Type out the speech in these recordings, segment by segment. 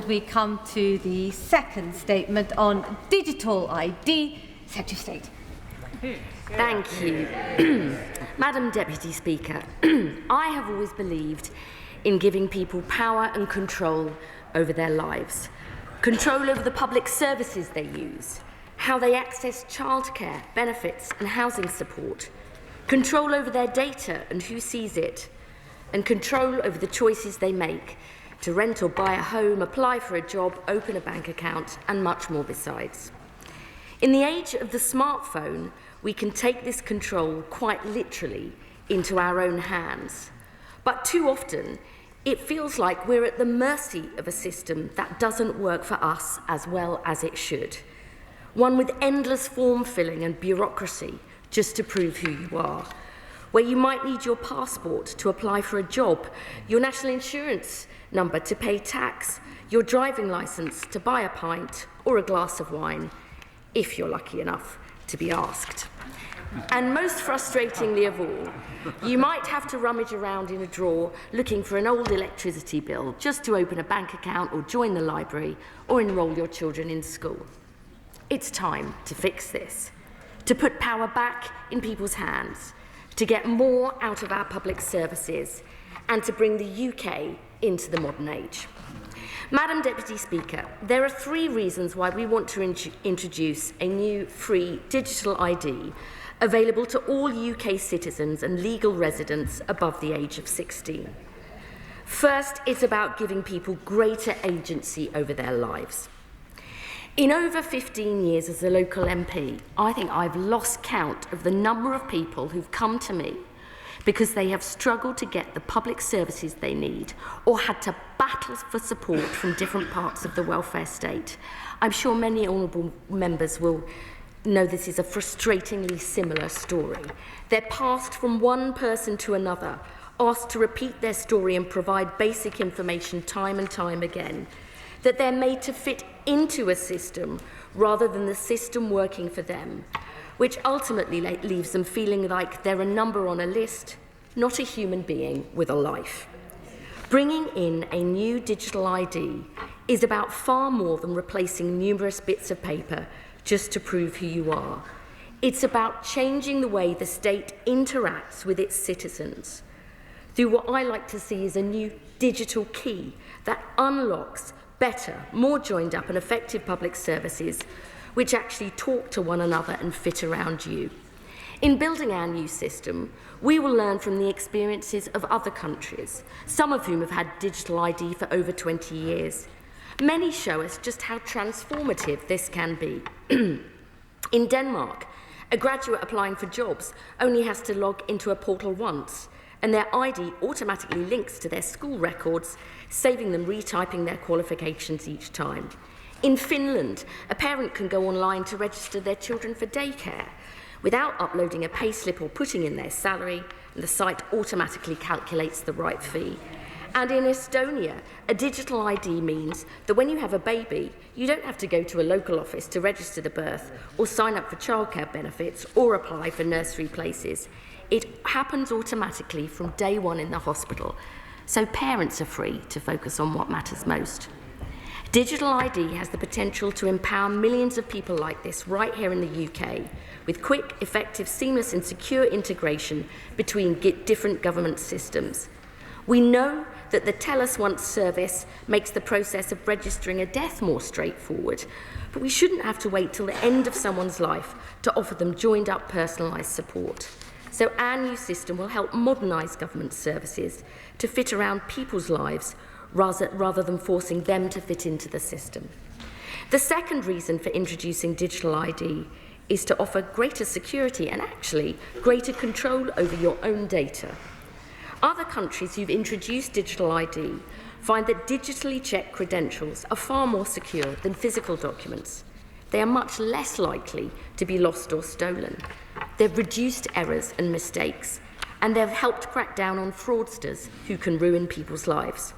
We come to the second statement on digital ID. Secretary of State. Thank you. Madam Deputy Speaker, I have always believed in giving people power and control over their lives. Control over the public services they use, how they access childcare, benefits and housing support. Control over their data and who sees it. And control over the choices they make to rent or buy a home, apply for a job, open a bank account, and much more besides. In the age of the smartphone, we can take this control quite literally into our own hands. But too often, it feels like we're at the mercy of a system that doesn't work for us as well as it should. One with endless form filling and bureaucracy just to prove who you are, where you might need your passport to apply for a job, your national insurance number to pay tax, your driving licence to buy a pint or a glass of wine, if you're lucky enough to be asked. And most frustratingly of all, you might have to rummage around in a drawer looking for an old electricity bill just to open a bank account or join the library or enrol your children in school. It's time to fix this, to put power back in people's hands, to get more out of our public services and to bring the UK into the modern age. Madam Deputy Speaker, there are 3 reasons why we want to introduce a new free digital ID available to all UK citizens and legal residents above the age of 16. First, it's about giving people greater agency over their lives. In over 15 years as a local MP, I think I've lost count of the number of people who've come to me because they have struggled to get the public services they need or had to battle for support from different parts of the welfare state. I'm sure many honourable members will know this is a frustratingly similar story. They're passed from one person to another, asked to repeat their story and provide basic information time and time again, that they're made to fit into a system rather than the system working for them, which ultimately leaves them feeling like they're a number on a list, not a human being with a life. Bringing in a new digital ID is about far more than replacing numerous bits of paper just to prove who you are. It's about changing the way the state interacts with its citizens through what I like to see as a new digital key that unlocks better, more joined up and effective public services which actually talk to one another and fit around you. In building our new system, we will learn from the experiences of other countries, some of whom have had digital ID for over 20 years. Many show us just how transformative this can be. In Denmark, a graduate applying for jobs only has to log into a portal once, and their ID automatically links to their school records, saving them retyping their qualifications each time. In Finland, a parent can go online to register their children for daycare without uploading a payslip or putting in their salary, and the site automatically calculates the right fee. And in Estonia, a digital ID means that when you have a baby, you don't have to go to a local office to register the birth or sign up for childcare benefits or apply for nursery places. It happens automatically from day one in the hospital, so parents are free to focus on what matters most. Digital ID has the potential to empower millions of people like this right here in the UK with quick, effective, seamless and secure integration between different government systems. We know that the Tell Us Once service makes the process of registering a death more straightforward, but we shouldn't have to wait till the end of someone's life to offer them joined up personalised support. So our new system will help modernise government services to fit around people's lives rather than forcing them to fit into the system. The second reason for introducing digital ID is to offer greater security and actually greater control over your own data. Other countries who've introduced digital ID find that digitally checked credentials are far more secure than physical documents. They are much less likely to be lost or stolen. They've reduced errors and mistakes, and they've helped crack down on fraudsters who can ruin people's lives.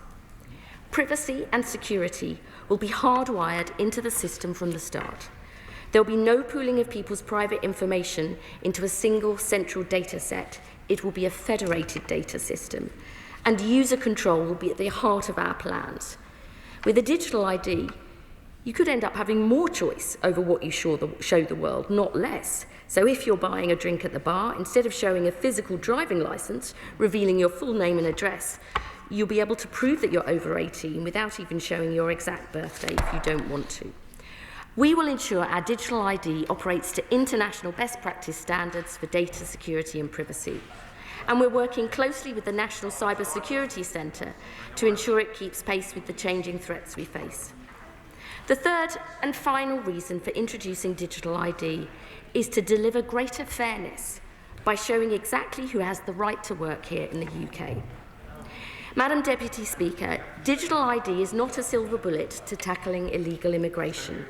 Privacy and security will be hardwired into the system from the start. There will be no pooling of people's private information into a single central data set. It will be a federated data system, and user control will be at the heart of our plans. With a digital ID, you could end up having more choice over what you show the world, not less. So if you're buying a drink at the bar, instead of showing a physical driving licence revealing your full name and address, you'll be able to prove that you're over 18 without even showing your exact birthday if you don't want to. We will ensure our digital ID operates to international best practice standards for data security and privacy. And we're working closely with the National Cyber Security Centre to ensure it keeps pace with the changing threats we face. The third and final reason for introducing digital ID is to deliver greater fairness by showing exactly who has the right to work here in the UK. Madam Deputy Speaker, digital ID is not a silver bullet to tackling illegal immigration,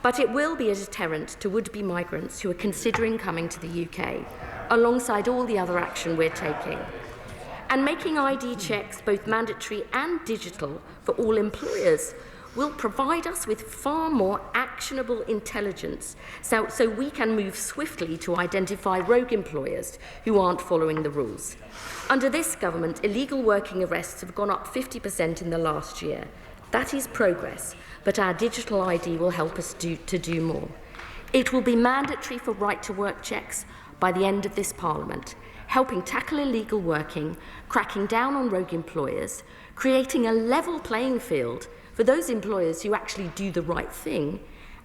but it will be a deterrent to would-be migrants who are considering coming to the UK, alongside all the other action we're taking. And making ID checks both mandatory and digital for all employers will provide us with far more actionable intelligence so we can move swiftly to identify rogue employers who aren't following the rules. Under this government, illegal working arrests have gone up 50% in the last year. That is progress, but our digital ID will help us to do more. It will be mandatory for right-to-work checks by the end of this Parliament, helping tackle illegal working, cracking down on rogue employers, creating a level playing field for those employers who actually do the right thing,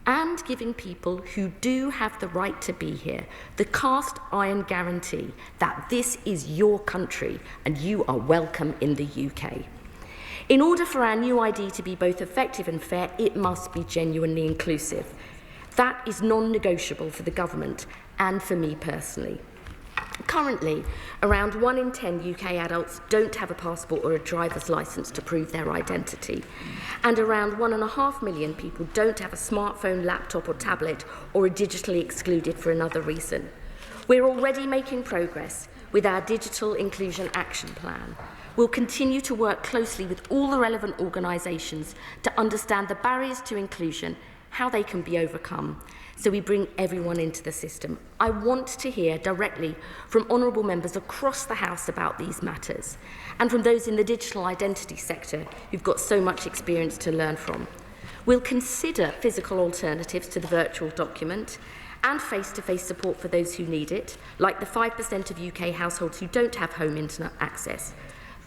and giving people who do have the right to be here the cast iron guarantee that this is your country and you are welcome in the UK. In order for our new ID to be both effective and fair, it must be genuinely inclusive. That is non-negotiable for the government and for me personally. Currently, around 1 in 10 UK adults don't have a passport or a driver's licence to prove their identity, and around 1.5 million people don't have a smartphone, laptop or tablet, or are digitally excluded for another reason. We're already making progress with our Digital Inclusion Action Plan. We'll continue to work closely with all the relevant organisations to understand the barriers to inclusion, how they can be overcome, so we bring everyone into the system. I want to hear directly from honourable members across the House about these matters, and from those in the digital identity sector who've got so much experience to learn from. We'll consider physical alternatives to the virtual document and face-to-face support for those who need it, like the 5% of UK households who don't have home internet access.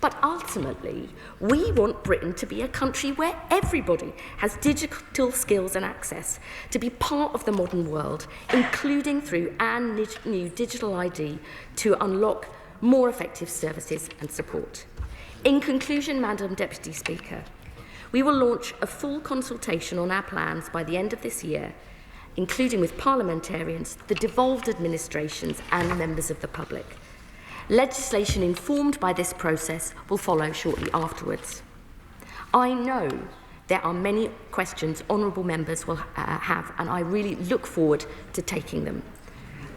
But ultimately, we want Britain to be a country where everybody has digital skills and access to be part of the modern world, including through our new digital ID to unlock more effective services and support. In conclusion, Madam Deputy Speaker, we will launch a full consultation on our plans by the end of this year, including with parliamentarians, the devolved administrations and members of the public. Legislation informed by this process will follow shortly afterwards. I know there are many questions honourable members will have, and I really look forward to taking them.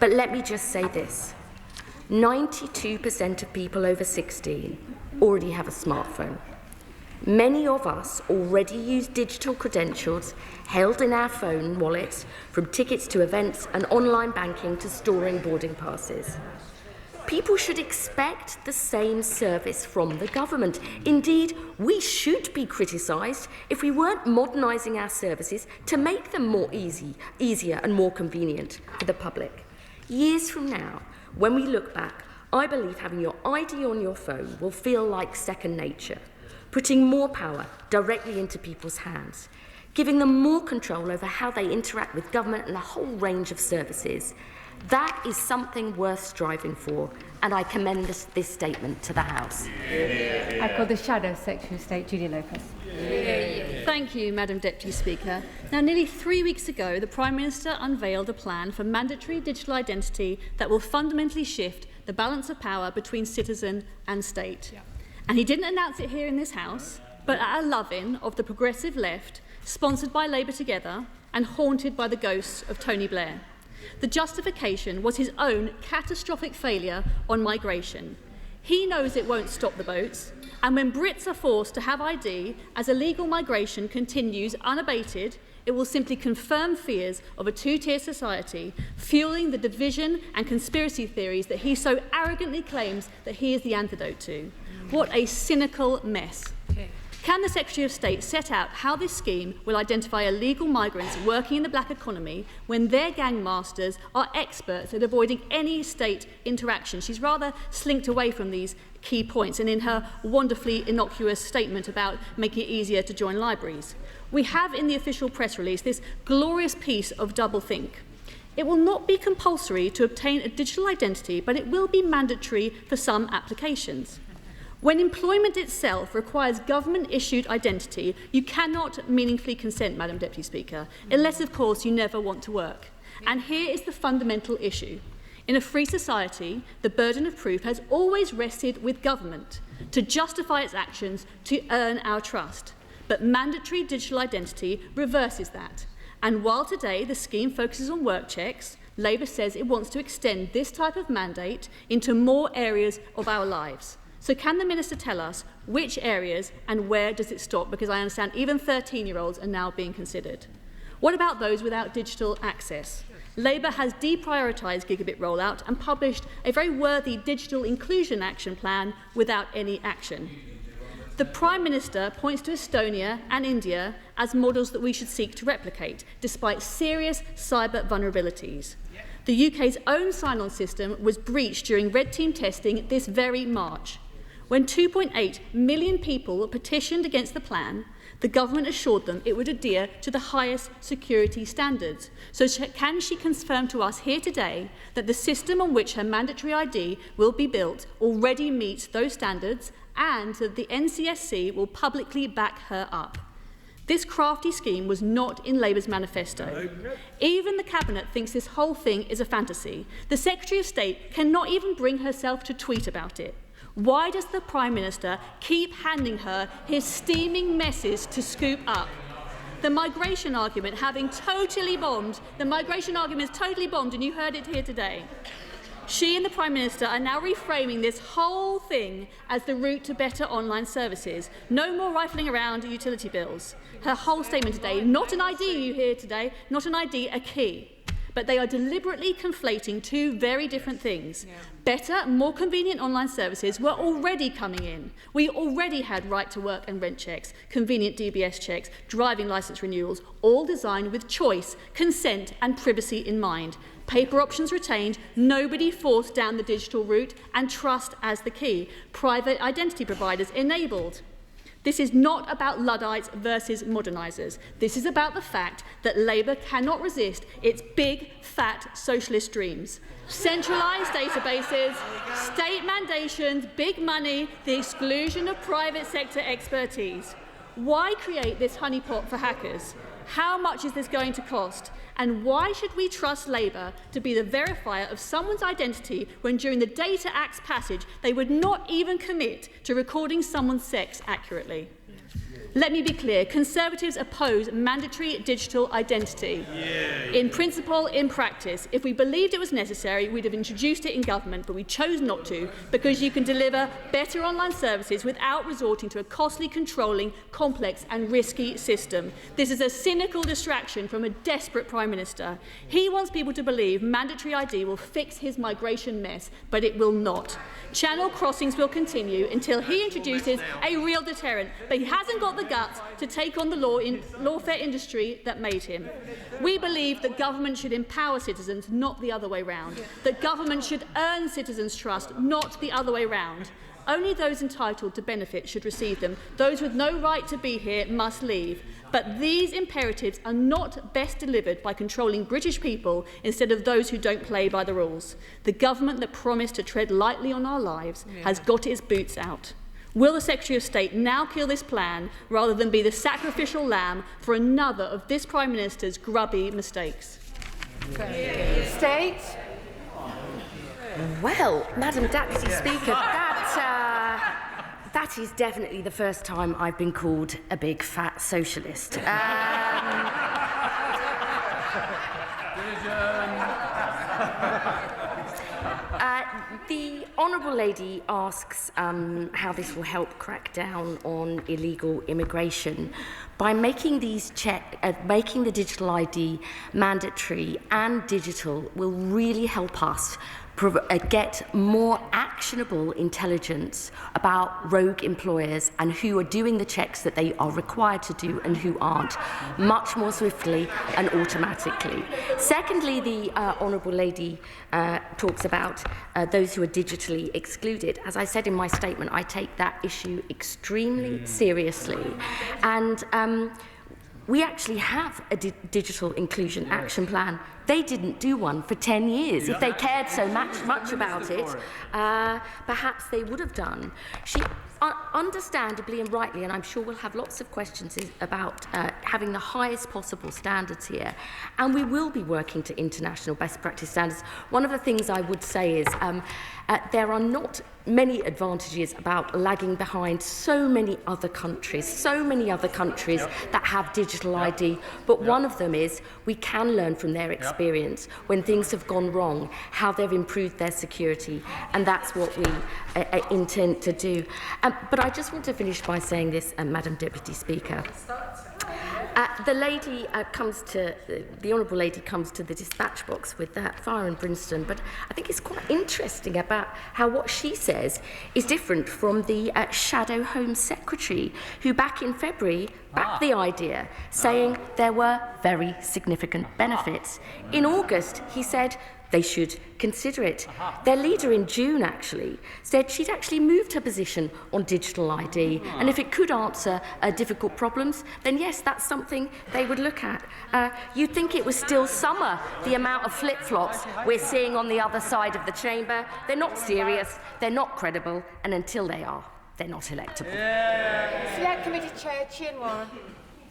But let me just say this. 92% of people over 16 already have a smartphone. Many of us already use digital credentials held in our phone wallets, from tickets to events and online banking to storing boarding passes. People should expect the same service from the government. Indeed, we should be criticised if we weren't modernising our services to make them more easier and more convenient for the public. Years from now, when we look back, I believe having your ID on your phone will feel like second nature, putting more power directly into people's hands, giving them more control over how they interact with government and a whole range of services. That is something worth striving for, and I commend this statement to the House. I call the Shadow Secretary of State, Julia Lopez. Thank you, Madam Deputy Speaker. Now, nearly 3 weeks ago, the Prime Minister unveiled a plan for mandatory digital identity that will fundamentally shift the balance of power between citizen and state. And he didn't announce it here in this House, but at a love-in of the progressive left, sponsored by Labour Together and haunted by the ghosts of Tony Blair. The justification was his own catastrophic failure on migration. He knows it won't stop the boats, and when Brits are forced to have ID as illegal migration continues unabated, it will simply confirm fears of a two-tier society, fueling the division and conspiracy theories that he so arrogantly claims that he is the antidote to. What a cynical mess. Can the Secretary of State set out how this scheme will identify illegal migrants working in the black economy when their gang masters are experts at avoiding any state interaction? She's rather slinked away from these key points, and in her wonderfully innocuous statement about making it easier to join libraries. We have in the official press release this glorious piece of doublethink. It will not be compulsory to obtain a digital identity, but it will be mandatory for some applications. When employment itself requires government-issued identity, you cannot meaningfully consent, Madam Deputy Speaker, unless, of course, you never want to work. And here is the fundamental issue. In a free society, the burden of proof has always rested with government to justify its actions to earn our trust. But mandatory digital identity reverses that. And while today the scheme focuses on work checks, Labour says it wants to extend this type of mandate into more areas of our lives. So can the Minister tell us which areas and where does it stop? Because I understand even 13-year-olds are now being considered. What about those without digital access? Labour has deprioritised gigabit rollout and published a very worthy digital inclusion action plan without any action. The Prime Minister points to Estonia and India as models that we should seek to replicate, despite serious cyber vulnerabilities. The UK's own sign-on system was breached during red team testing this very March. When 2.8 million people petitioned against the plan, the government assured them it would adhere to the highest security standards. So can she confirm to us here today that the system on which her mandatory ID will be built already meets those standards and that the NCSC will publicly back her up? This crafty scheme was not in Labour's manifesto. Even the Cabinet thinks this whole thing is a fantasy. The Secretary of State cannot even bring herself to tweet about it. Why does the Prime Minister keep handing her his steaming messes to scoop up? The migration argument having totally bombed, the migration argument is totally bombed, and you heard it here today. She and the Prime Minister are now reframing this whole thing as the route to better online services. No more rifling around utility bills. Her whole statement today, not an ID you hear today, not an ID, a key. But they are deliberately conflating two very different things. Better, more convenient online services were already coming in. We already had right to work and rent checks, convenient DBS checks, driving licence renewals, all designed with choice, consent and privacy in mind. Paper options retained, nobody forced down the digital route, and trust as the key. Private identity providers enabled. This is not about Luddites versus modernisers. This is about the fact that Labour cannot resist its big, fat socialist dreams. Centralised databases, state mandations, big money, the exclusion of private sector expertise. Why create this honeypot for hackers? How much is this going to cost? And why should we trust Labour to be the verifier of someone's identity when during the Data Act's passage they would not even commit to recording someone's sex accurately? Let me be clear, Conservatives oppose mandatory digital identity. In principle, in practice. If we believed it was necessary, we'd have introduced it in government, but we chose not to because you can deliver better online services without resorting to a costly, controlling, complex and risky system. This is a cynical distraction from a desperate Prime Minister. He wants people to believe mandatory ID will fix his migration mess, but it will not. Channel crossings will continue until he introduces a real deterrent, but he hasn't got the guts to take on the lawfare industry that made him. We believe that government should empower citizens, not the other way round. That government should earn citizens' trust, not the other way round. Only those entitled to benefit should receive them. Those with no right to be here must leave. But these imperatives are not best delivered by controlling British people instead of those who don't play by the rules. The government that promised to tread lightly on our lives has got its boots out. Will the Secretary of State now kill this plan rather than be the sacrificial lamb for another of this Prime Minister's grubby mistakes? State? Well, Madam Deputy Speaker, that is definitely the first time I've been called a big fat socialist. The Honourable Lady asks how this will help crack down on illegal immigration. by making making the digital ID mandatory and digital will really help us get more actionable intelligence about rogue employers and who are doing the checks that they are required to do and who aren't, much more swiftly and automatically. Secondly, the Honourable Lady talks about those who are digitally excluded. As I said in my statement, I take that issue extremely seriously. And we actually have a digital inclusion action plan. They didn't do one for 10 years. If they cared so much about it, perhaps they would have done. She, understandably and rightly, and I'm sure we'll have lots of questions about having the highest possible standards here, and we will be working to international best practice standards. One of the things I would say is there are not many advantages about lagging behind so many other countries that have digital ID, but one of them is we can learn from their experience when things have gone wrong, how they've improved their security, and that's what we intend to do. But I just want to finish by saying this, Madam Deputy Speaker. The lady the Honourable Lady comes to the dispatch box with that fire and brimstone, but I think it's quite interesting about how what she says is different from the Shadow Home Secretary, who back in February backed the idea, saying there were very significant benefits. In August, he said they should consider it. Their leader in June actually said she'd actually moved her position on digital ID, and if it could answer difficult problems, then yes, that's something they would look at. You'd think it was still summer, the amount of flip-flops we're seeing on the other side of the chamber. They're not serious, they're not credible, and until they are, they're not electable. Select Committee Chair, Chian Warren.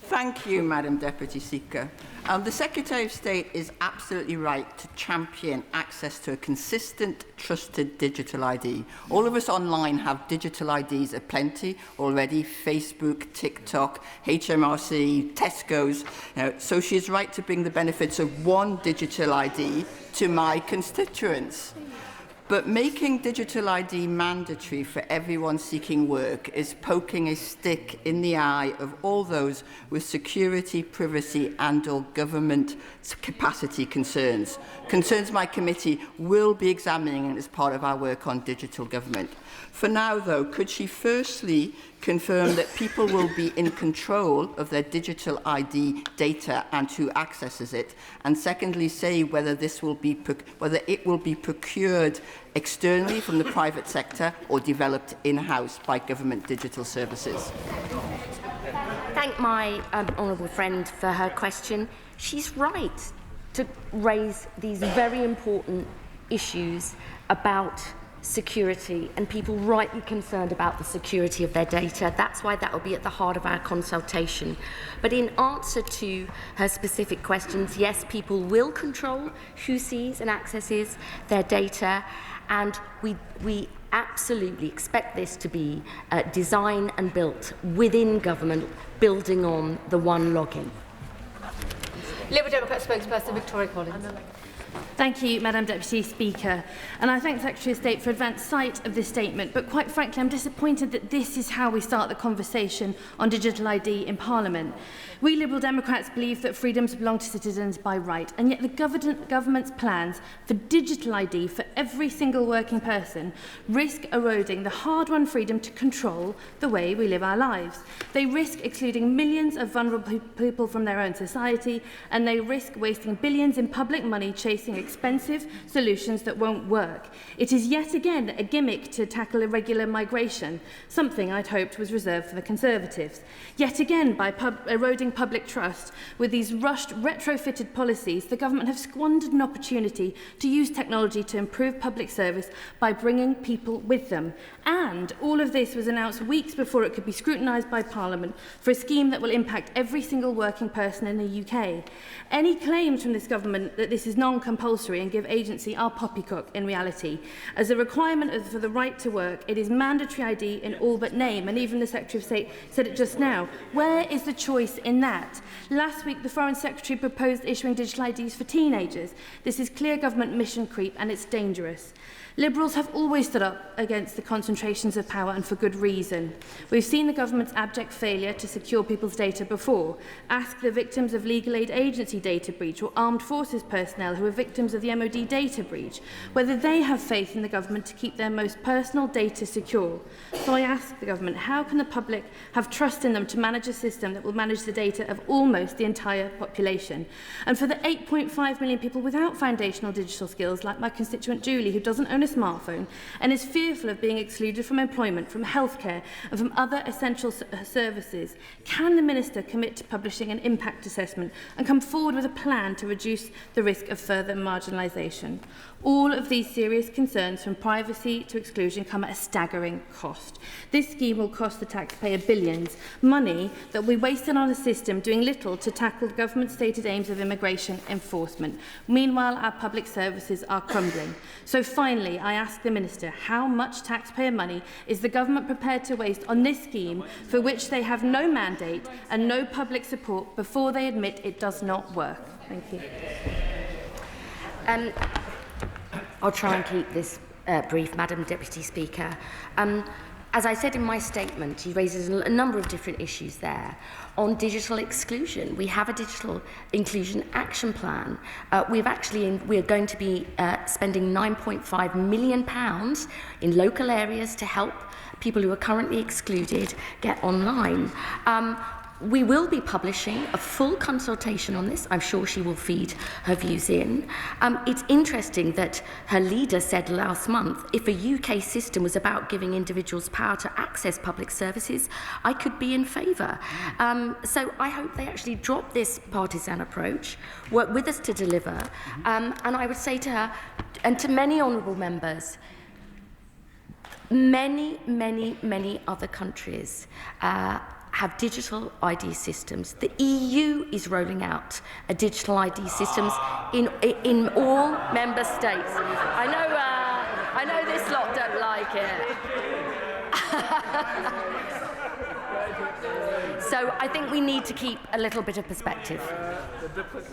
Thank you, Madam Deputy Speaker. The Secretary of State is absolutely right to champion access to a consistent, trusted digital ID. All of us online have digital IDs aplenty already: Facebook, TikTok, HMRC, Tesco's. So she is right to bring the benefits of one digital ID to my constituents. But making digital ID mandatory for everyone seeking work is poking a stick in the eye of all those with security, privacy and/or government capacity concerns. Concerns my committee will be examining as part of our work on digital government. For now, though, could she firstly confirm that people will be in control of their digital ID data and who accesses it, and secondly say whether it will be procured externally from the private sector or developed in-house by government digital services? Thank my honourable friend for her question. She's right to raise these very important issues about security, and people rightly concerned about the security of their data. That's why that will be at the heart of our consultation. But in answer to her specific questions, yes, people will control who sees and accesses their data, and we absolutely expect this to be designed and built within government, building on the one login. Liberal Democrat spokesperson Victoria Collins. Thank you, Madam Deputy Speaker. And I thank the Secretary of State for advance sight of this statement, but quite frankly, I'm disappointed that this is how we start the conversation on digital ID in Parliament. We Liberal Democrats believe that freedoms belong to citizens by right, and yet the government's plans for digital ID for every single working person risk eroding the hard-won freedom to control the way we live our lives. They risk excluding millions of vulnerable people from their own society, and they risk wasting billions in public money chasing expensive solutions that won't work. It is yet again a gimmick to tackle irregular migration, something I'd hoped was reserved for the Conservatives. Yet again, by eroding public trust with these rushed, retrofitted policies, the government have squandered an opportunity to use technology to improve public service by bringing people with them. And all of this was announced weeks before it could be scrutinised by Parliament for a scheme that will impact every single working person in the UK. Any claims from this government that this is non-compulsory compulsory and give agency are poppycock in reality. As a requirement for the right to work, it is mandatory ID in all but name, and even the Secretary of State said it just now. Where is the choice in that? Last week, the Foreign Secretary proposed issuing digital IDs for teenagers. This is clear government mission creep, and it's dangerous. Liberals have always stood up against the concentrations of power, and for good reason. We've seen the government's abject failure to secure people's data before. Ask the victims of legal aid agency data breach or armed forces personnel who are victims of the MOD data breach, whether they have faith in the government to keep their most personal data secure. So I ask the government, how can the public have trust in them to manage a system that will manage the data of almost the entire population? And for the 8.5 million people without foundational digital skills, like my constituent Julie, who doesn't own a smartphone and is fearful of being excluded from employment, from healthcare and from other essential services, can the Minister commit to publishing an impact assessment and come forward with a plan to reduce the risk of further marginalisation? All of these serious concerns, from privacy to exclusion, come at a staggering cost. This scheme will cost the taxpayer billions, money that will be wasted on a system doing little to tackle the government's stated aims of immigration enforcement. Meanwhile, our public services are crumbling. So finally, I ask the Minister, how much taxpayer money is the government prepared to waste on this scheme for which they have no mandate and no public support before they admit it does not work? Thank you. I'll try and keep this brief, Madam Deputy Speaker. As I said in my statement, he raises a number of different issues there. On digital exclusion, we have a digital inclusion action plan. We are going to be spending £9.5 million in local areas to help people who are currently excluded get online. We will be publishing a full consultation on this. I'm sure she will feed her views in. It's interesting that her leader said last month, if a UK system was about giving individuals power to access public services, I could be in favour. So I hope they actually drop this partisan approach, work with us to deliver. And I would say to her, and to many honourable members, many other countries have digital ID systems. The EU is rolling out a digital ID systems in all member states. I know this lot don't like it. So I think we need to keep a little bit of perspective.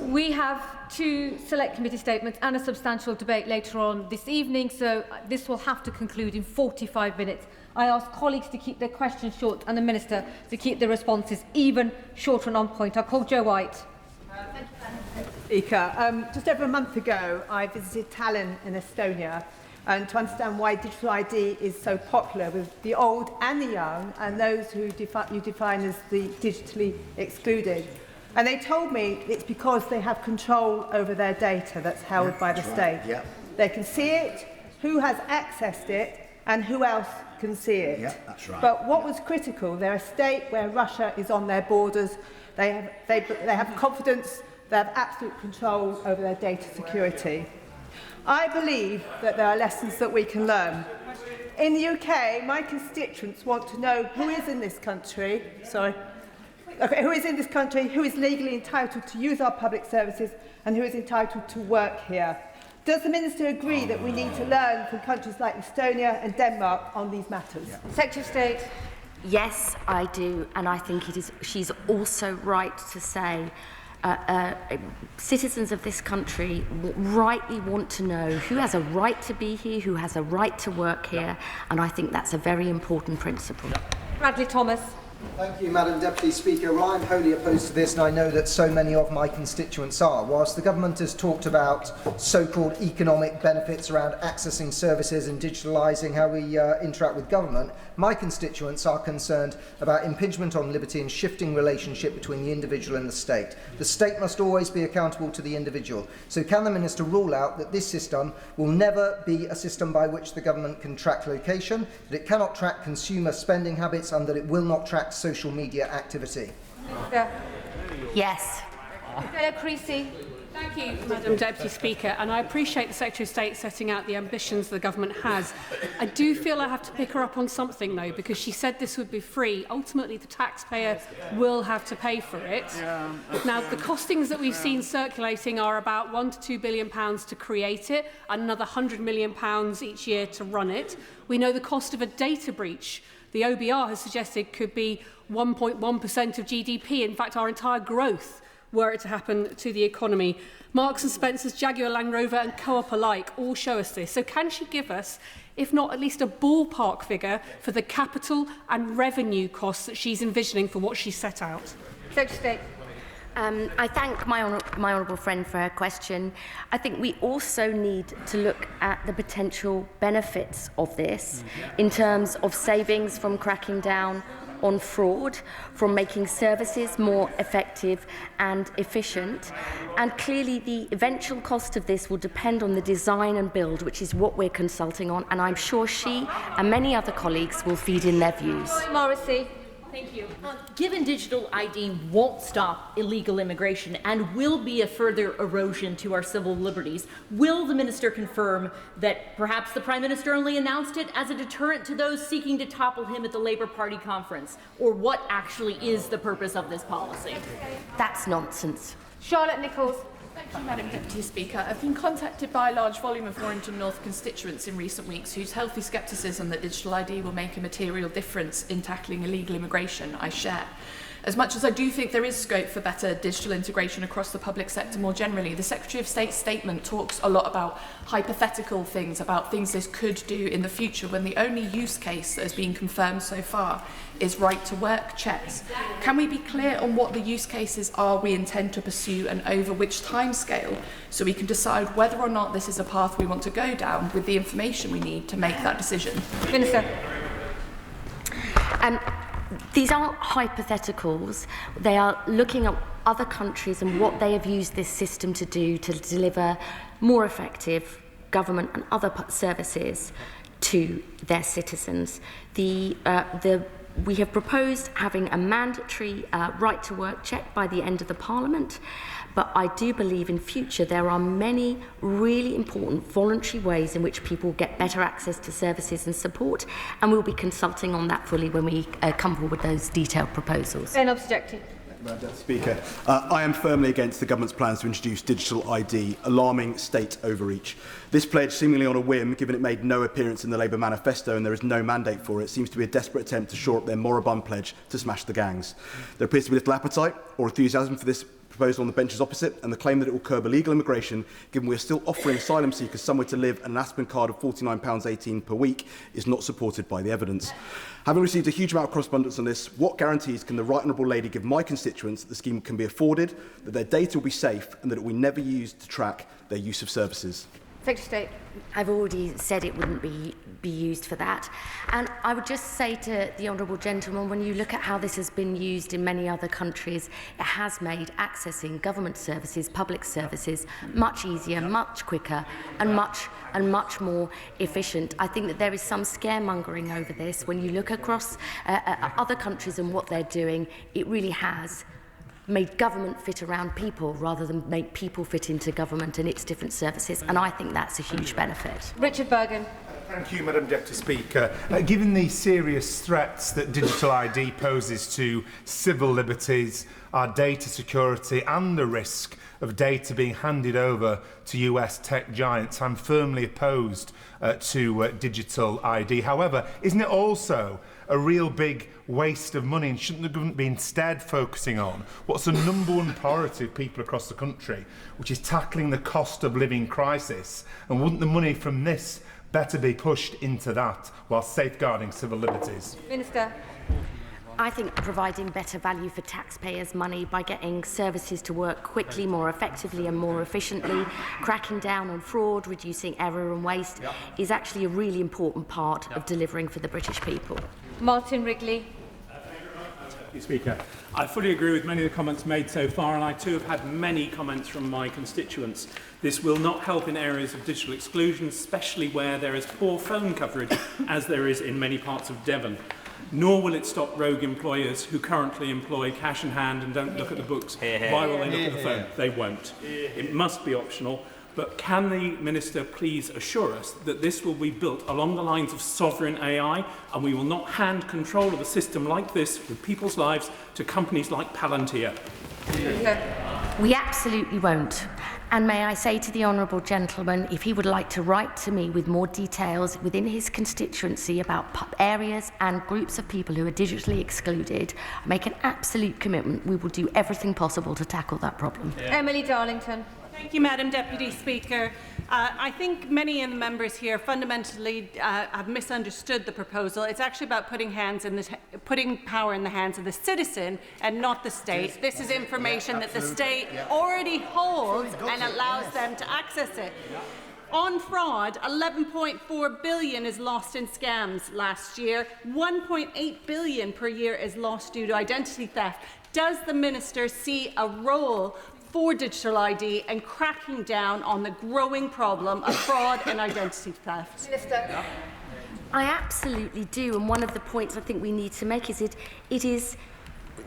We have two select committee statements and a substantial debate later on this evening, so this will have to conclude in 45 minutes. I ask colleagues to keep their questions short and the Minister to keep their responses even shorter and on point. I call Joe White. Thank you, Speaker. Just over a month ago, I visited Tallinn in Estonia and to understand why digital ID is so popular with the old and the young and those who you define as the digitally excluded. And they told me it's because they have control over their data that's held by the state. Right. Yeah. They can see it, who has accessed it, and who else can see it. Yeah, that's right. But what was critical, they're a state where Russia is on their borders. They have confidence, they have absolute control over their data security. I believe that there are lessons that we can learn. In the UK, my constituents want to know who is in this country, who is in this country, who is legally entitled to use our public services, and who is entitled to work here. Does the Minister agree that we need to learn from countries like Estonia and Denmark on these matters? Yeah. Secretary of State. Yes, I do, and I think she's also right to say citizens of this country rightly want to know who has a right to be here, who has a right to work here, and I think that's a very important principle. Bradley Thomas. Thank you, Madam Deputy Speaker. Well, I'm wholly opposed to this, and I know that so many of my constituents are. Whilst the government has talked about so-called economic benefits around accessing services and digitalising how we interact with government, my constituents are concerned about impingement on liberty and shifting relationship between the individual and the state. The state must always be accountable to the individual. So can the Minister rule out that this system will never be a system by which the government can track location, that it cannot track consumer spending habits, and that it will not track social media activity? Yes. Creasy. Thank you, Madam Deputy Speaker, and I appreciate the Secretary of State setting out the ambitions the government has. I do feel I have to pick her up on something, though, because she said this would be free. Ultimately, the taxpayer will have to pay for it. Now, the costings that we've seen circulating are about £1 to £2 billion to create it, and another £100 million each year to run it. We know the cost of a data breach, the OBR has suggested, could be 1.1% of GDP. In fact, our entire growth were it to happen to the economy. Marks and Spencer's, Jaguar Land Rover and Co-op alike all show us this. So can she give us, if not at least a ballpark figure, for the capital and revenue costs that she's envisioning for what she set out? Secretary of State. I thank my honourable friend for her question. I think we also need to look at the potential benefits of this in terms of savings from cracking down on fraud, from making services more effective and efficient. And clearly the eventual cost of this will depend on the design and build, which is what we're consulting on, and I'm sure she and many other colleagues will feed in their views. Morrissey. Thank you. Given digital ID won't stop illegal immigration and will be a further erosion to our civil liberties, will the Minister confirm that perhaps the Prime Minister only announced it as a deterrent to those seeking to topple him at the Labour Party conference? Or what actually is the purpose of this policy? That's nonsense. Charlotte Nichols. Thank you, Madam Deputy Speaker. I've been contacted by a large volume of Warrington North constituents in recent weeks whose healthy scepticism that digital ID will make a material difference in tackling illegal immigration I share. As much as I do think there is scope for better digital integration across the public sector more generally, the Secretary of State's statement talks a lot about hypothetical things, about things this could do in the future, when the only use case that has been confirmed so far is right-to-work checks. Can we be clear on what the use cases are we intend to pursue and over which timescale, so we can decide whether or not this is a path we want to go down with the information we need to make that decision? Minister. These aren't hypotheticals. They are looking at other countries and what they have used this system to do to deliver more effective government and other services to their citizens. We have proposed having a mandatory right-to-work check by the end of the Parliament, but I do believe in future there are many really important voluntary ways in which people get better access to services and support, and we'll be consulting on that fully when we come forward with those detailed proposals. Madam Speaker, I am firmly against the government's plans to introduce digital ID, alarming state overreach. This pledge, seemingly on a whim, given it made no appearance in the Labour manifesto and there is no mandate for it, seems to be a desperate attempt to shore up their moribund pledge to smash the gangs. There appears to be little appetite or enthusiasm for this proposal on the benches opposite, and the claim that it will curb illegal immigration, given we are still offering asylum seekers somewhere to live and an Aspen card of £49.18 per week, is not supported by the evidence. Having received a huge amount of correspondence on this, what guarantees can the right honourable lady give my constituents that the scheme can be afforded, that their data will be safe, and that it will never be used to track their use of services? Secretary of State. I've already said it wouldn't be used for that. And I would just say to the honourable gentleman, when you look at how this has been used in many other countries, it has made accessing government services, public services, much easier, much quicker, and much more efficient. I think that there is some scaremongering over this. When you look across other countries and what they're doing, it really has made government fit around people rather than make people fit into government and its different services, and I think that's a huge benefit. Richard Bergen. Thank you, Madam Deputy Speaker. Given the serious threats that digital ID poses to civil liberties, our data security and the risk of data being handed over to US tech giants, I'm firmly opposed to digital ID. However, isn't it also a real big waste of money, and shouldn't the government be instead focusing on what's the number one priority of people across the country, which is tackling the cost of living crisis? And wouldn't the money from this better be pushed into that while safeguarding civil liberties? Minister. I think providing better value for taxpayers' money by getting services to work quickly, more effectively and more efficiently, cracking down on fraud, reducing error and waste, is actually a really important part of delivering for the British people. Martin Wrigley. Speaker, I fully agree with many of the comments made so far, and I too have had many comments from my constituents. This will not help in areas of digital exclusion, especially where there is poor phone coverage, as there is in many parts of Devon. nor will it stop rogue employers who currently employ cash in hand and don't look at the books. Why will they look at the phone? They won't. It must be optional. But can the Minister please assure us that this will be built along the lines of sovereign AI, and we will not hand control of a system like this with people's lives to companies like Palantir? We absolutely won't. And may I say to the honourable gentleman, if he would like to write to me with more details within his constituency about areas and groups of people who are digitally excluded, I make an absolute commitment we will do everything possible to tackle that problem. Emily Darlington. Thank you, Madam Deputy Speaker. I think many of the members here fundamentally have misunderstood the proposal. It's actually about putting power in the hands of the citizen and not the state. This is information that the state already holds and allows them to access it. On fraud, 11.4 billion is lost in scams last year. 1.8 billion per year is lost due to identity theft. Does the Minister see a role for digital ID and cracking down on the growing problem of fraud and identity theft? Minister. I absolutely do, and one of the points I think we need to make is it is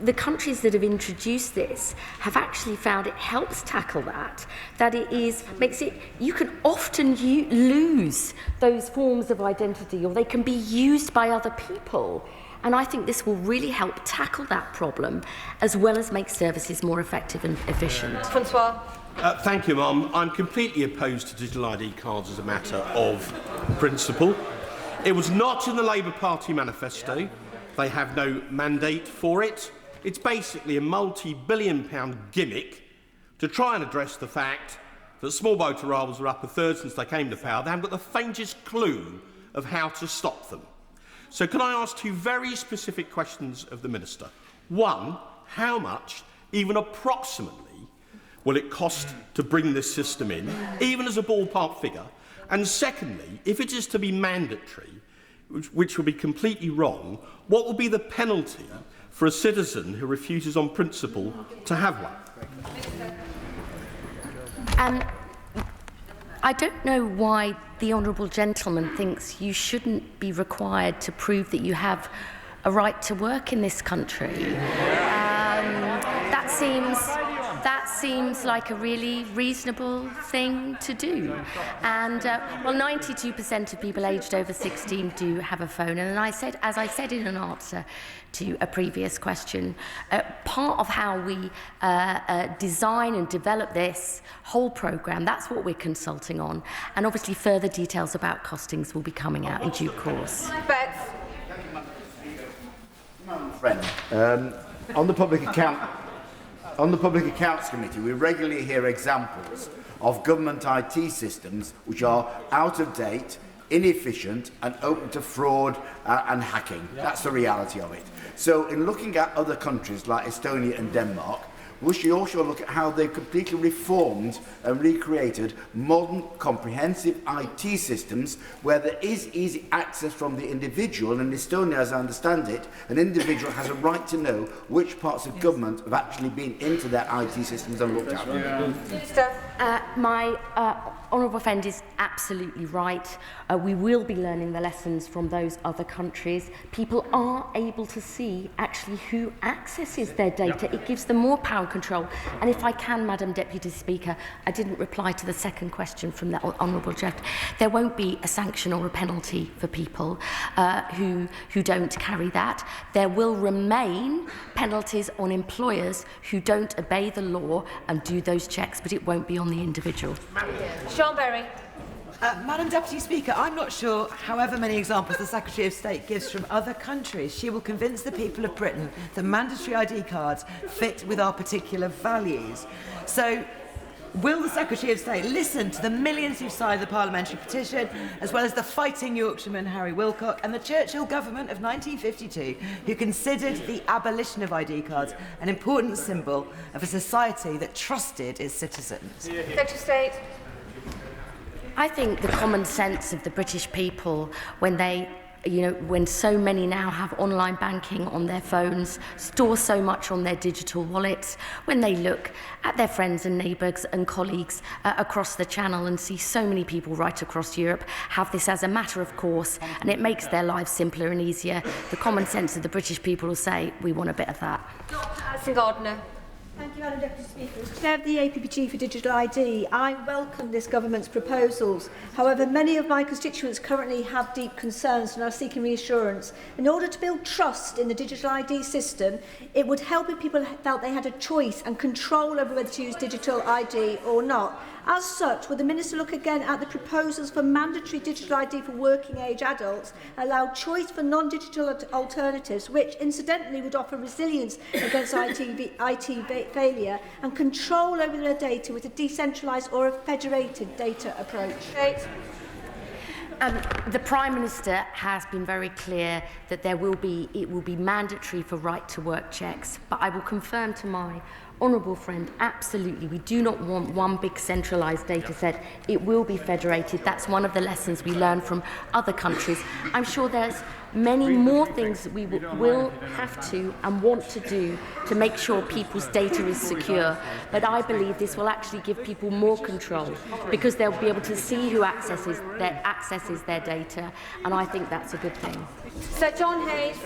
the countries that have introduced this have actually found it helps tackle that it makes it, you can often lose those forms of identity, or they can be used by other people. And I think this will really help tackle that problem, as well as make services more effective and efficient. Francois. Thank you, Mum. I'm completely opposed to digital ID cards as a matter of principle. It was not in the Labour Party manifesto. They have no mandate for it. It's basically a multi-billion-pound gimmick to try and address the fact that small motor rolls are up a third since they came to power. They haven't got the faintest clue of how to stop them. So can I ask two very specific questions of the Minister? One, how much, even approximately, will it cost to bring this system in, even as a ballpark figure? And secondly, if it is to be mandatory, which would be completely wrong, what will be the penalty for a citizen who refuses on principle to have one? I don't know why the honourable gentleman thinks you shouldn't be required to prove that you have a right to work in this country. That seems like a really reasonable thing to do. And, well, 92% of people aged over 16 do have a phone. And as I said in an answer to a previous question, part of how we design and develop this whole programme, that's what we're consulting on. And obviously further details about costings will be coming out in due course. Friend, on the Public Accounts Committee, we regularly hear examples of government IT systems which are out of date, inefficient and open to fraud and hacking. That's the reality of it. So in looking at other countries like Estonia and Denmark, we should also look at how they've completely reformed and recreated modern, comprehensive IT systems where there is easy access from the individual. And in Estonia, as I understand it, an individual has a right to know which parts of government have actually been into their IT systems and looked at them. My honourable friend is absolutely right. We will be learning the lessons from those other countries. People are able to see actually who accesses their data. It gives them more power and control. And if I can, Madam Deputy Speaker, I didn't reply to the second question from the honourable gentleman. There won't be a sanction or a penalty for people who don't carry that. There will remain penalties on employers who don't obey the law and do those checks, but it won't be on the individual. Sean Berry. Madam Deputy Speaker, I'm not sure however many examples the Secretary of State gives from other countries, she will convince the people of Britain that mandatory ID cards fit with our particular values. So, will the Secretary of State listen to the millions who signed the parliamentary petition, as well as the fighting Yorkshireman Harry Wilcock and the Churchill government of 1952, who considered the abolition of ID cards an important symbol of a society that trusted its citizens? Secretary of State. I think the common sense of the British people when they when so many now have online banking on their phones, store so much on their digital wallets, when they look at their friends and neighbours and colleagues across the channel and see so many people right across Europe have this as a matter of course, and it makes their lives simpler and easier, the common sense of the British people will say, we want a bit of that. Alison Gardner. Thank you, Madam Deputy Speaker. As Chair of the APPG for Digital ID, I welcome this government's proposals. However, many of my constituents currently have deep concerns and are seeking reassurance. In order to build trust in the digital ID system, it would help if people felt they had a choice and control over whether to use digital ID or not. As such, would the Minister look again at the proposals for mandatory digital ID for working-age adults, allow choice for non-digital alternatives, which incidentally would offer resilience against IT failure, and control over their data with a decentralised or a federated data approach? The Prime Minister has been very clear that it will be mandatory for right-to-work checks, but I will confirm to my honourable friend, absolutely, we do not want one big centralised data set. It will be federated. That's one of the lessons we learn from other countries. I'm sure there's many more things that we will have to and want to do to make sure people's data is secure. But I believe this will actually give people more control because they'll be able to see who accesses their data, and I think that's a good thing. Sir John Hayes.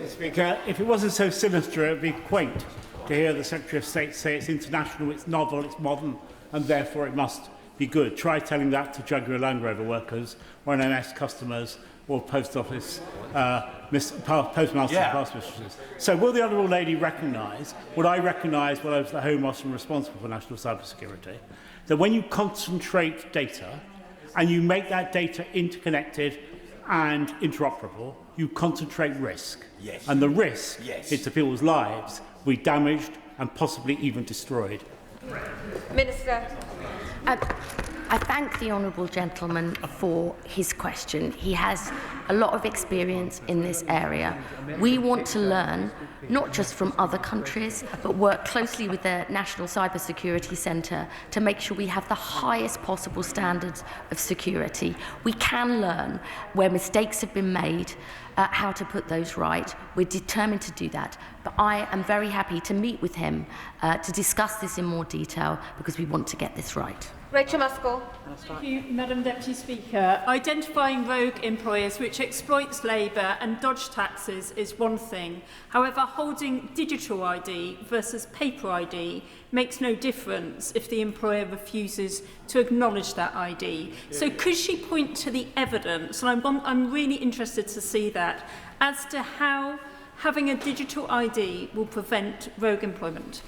Speaker, if it wasn't so sinister, it would be quaint to hear the Secretary of State say it's international, it's novel, it's modern, and therefore it must be good. Try telling that to Jaguar Land Rover workers, or NMS customers, or post office postmasters and postmistresses. So will the Honourable Lady recognise what I recognised when I was the Home Officer and responsible for national cybersecurity, that when you concentrate data and you make that data interconnected and interoperable, you concentrate risk. Yes. And the risk is to people's lives will be damaged and possibly even destroyed. Minister. I thank the honourable gentleman for his question. He has a lot of experience in this area. We want to learn, not just from other countries, but work closely with the National Cybersecurity Centre to make sure we have the highest possible standards of security. We can learn where mistakes have been made, how to put those right. We're determined to do that. But I am very happy to meet with him to discuss this in more detail because we want to get this right. Rachel Muskell. Thank you, Madam Deputy Speaker. Identifying rogue employers which exploits labour and dodge taxes is one thing. However, holding digital ID versus paper ID makes no difference if the employer refuses to acknowledge that ID. So could she point to the evidence, and I'm really interested to see that, as to how having a digital ID will prevent rogue employment?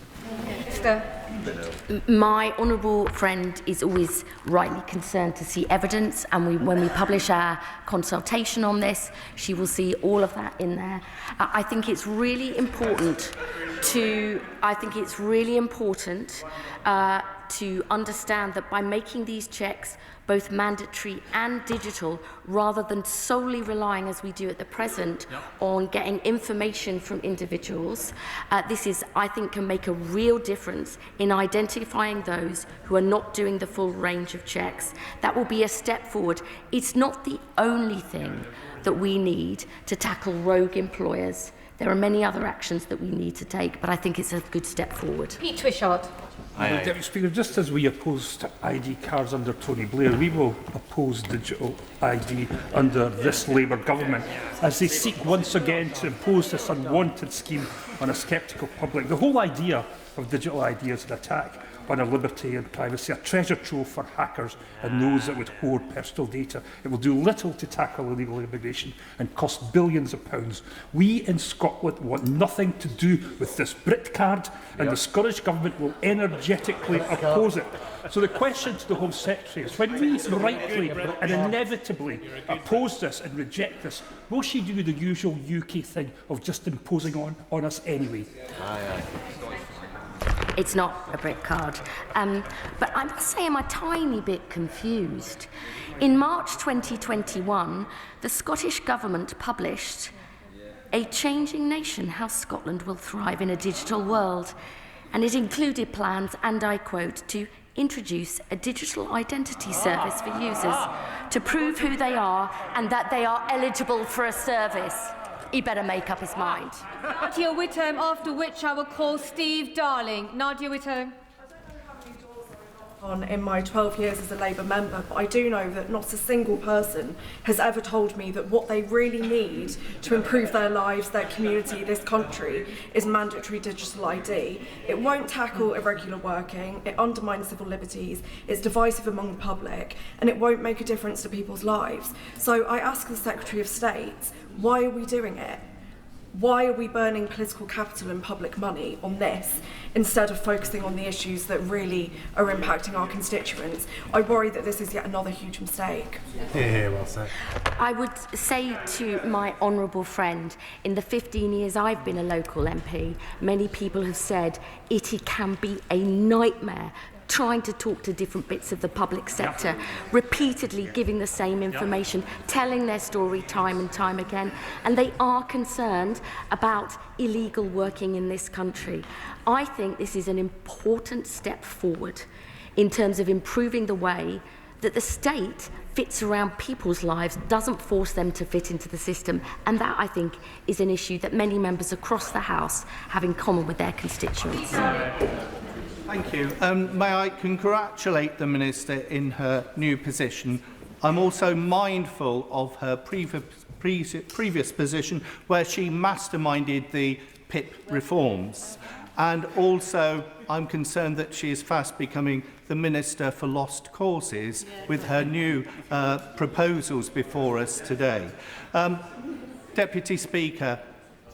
My honourable friend is always rightly concerned to see evidence, and when we publish our consultation on this, she will see all of that in there. I think it's really important to understand that by making these checks both mandatory and digital, rather than solely relying, as we do at the present, on getting information from individuals, this I think, can make a real difference in identifying those who are not doing the full range of checks. That will be a step forward. It's not the only thing that we need to tackle rogue employers. There are many other actions that we need to take, but I think it's a good step forward. Pete Twishard. Deputy Speaker, just as we opposed ID cards under Tony Blair, we will oppose digital ID under this Labour government as they seek once again to impose this unwanted scheme on a sceptical public. The whole idea of digital ID is an attack on our liberty and privacy, a treasure trove for hackers and those that would hoard personal data. It will do little to tackle illegal immigration and cost billions of pounds. We in Scotland want nothing to do with this Brit card, and the Scottish Government will energetically oppose it. So the question to the Home Secretary is, when we rightly and inevitably oppose this and reject this, will she do the usual UK thing of just imposing on us anyway? It's not a Brit card. But I must say I'm a tiny bit confused. In March 2021, the Scottish Government published A Changing Nation, How Scotland Will Thrive in a Digital World. and it included plans, and I quote, to introduce a digital identity service for users to prove who they are and that they are eligible for a service. He better make up his mind. Nadia Whittam, after which I will call Steve Darling. Nadia Whittam. On in my 12 years as a Labour member, but I do know that not a single person has ever told me that what they really need to improve their lives, their community, this country, is mandatory digital ID. It won't tackle irregular working, it undermines civil liberties, it's divisive among the public, and it won't make a difference to people's lives. So I ask the Secretary of State, why are we doing it? Why are we burning political capital and public money on this instead of focusing on the issues that really are impacting our constituents? I worry that this is yet another huge mistake. Yeah, well said. I would say to my honourable friend, in the 15 years I've been a local MP, many people have said it can be a nightmare trying to talk to different bits of the public sector, repeatedly giving the same information, telling their story time and time again, and they are concerned about illegal working in this country. I think this is an important step forward in terms of improving the way that the state fits around people's lives, doesn't force them to fit into the system, and that, I think, is an issue that many members across the House have in common with their constituents. Thank you. May I congratulate the Minister in her new position. I'm also mindful of her previous position where she masterminded the PIP reforms. And also, I'm concerned that she is fast becoming the Minister for Lost Causes with her new proposals before us today. Deputy Speaker,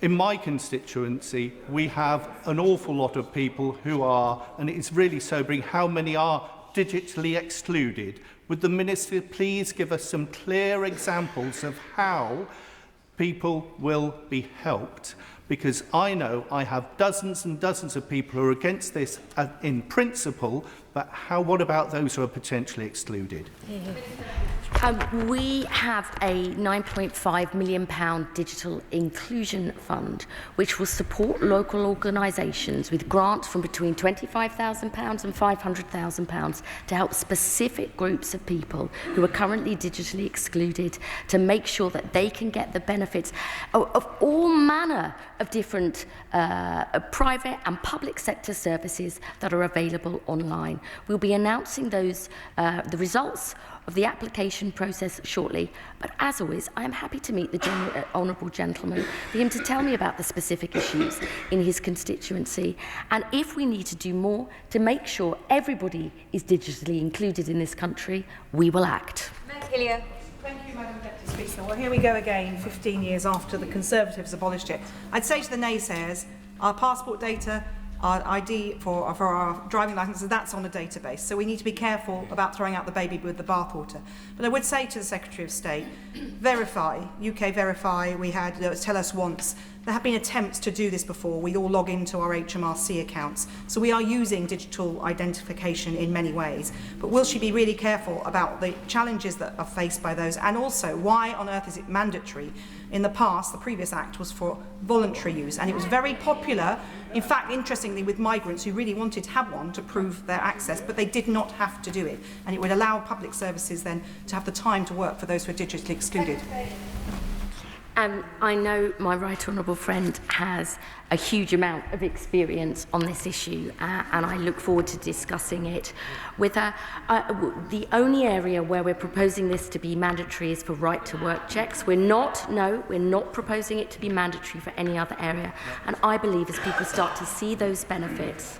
in my constituency, we have an awful lot of people who are, and it's really sobering, how many are digitally excluded. Would the Minister please give us some clear examples of how people will be helped? Because I know I have dozens and dozens of people who are against this in principle, but what about those who are potentially excluded? We have a £9.5 million digital inclusion fund, which will support local organisations with grants from between £25,000 and £500,000 to help specific groups of people who are currently digitally excluded to make sure that they can get the benefits of all manner of different private and public sector services that are available online. We'll be announcing those, the results of the application process shortly, but as always, I am happy to meet the honourable gentleman for him to tell me about the specific issues in his constituency, and if we need to do more to make sure everybody is digitally included in this country, we will act. Thank you, Madam Deputy Speaker. Well, here we go again, 15 years after the Conservatives abolished it. I'd say to the naysayers, our passport data, our ID for our driving licences, that's on a database. So we need to be careful about throwing out the baby with the bathwater. But I would say to the Secretary of State, verify, UK Verify, we had Tell Us Once. There have been attempts to do this before. We all log into our HMRC accounts. So we are using digital identification in many ways. But will she be really careful about the challenges that are faced by those? And also, why on earth is it mandatory? In the past, the previous act was for voluntary use, and it was very popular, in fact, interestingly, with migrants who really wanted to have one to prove their access, but they did not have to do it. And it would allow public services then to have the time to work for those who are digitally excluded. I know my right honourable friend has a huge amount of experience on this issue, and I look forward to discussing it with her. The only area where we're proposing this to be mandatory is for right-to-work checks. We're not proposing it to be mandatory for any other area. And I believe as people start to see those benefits,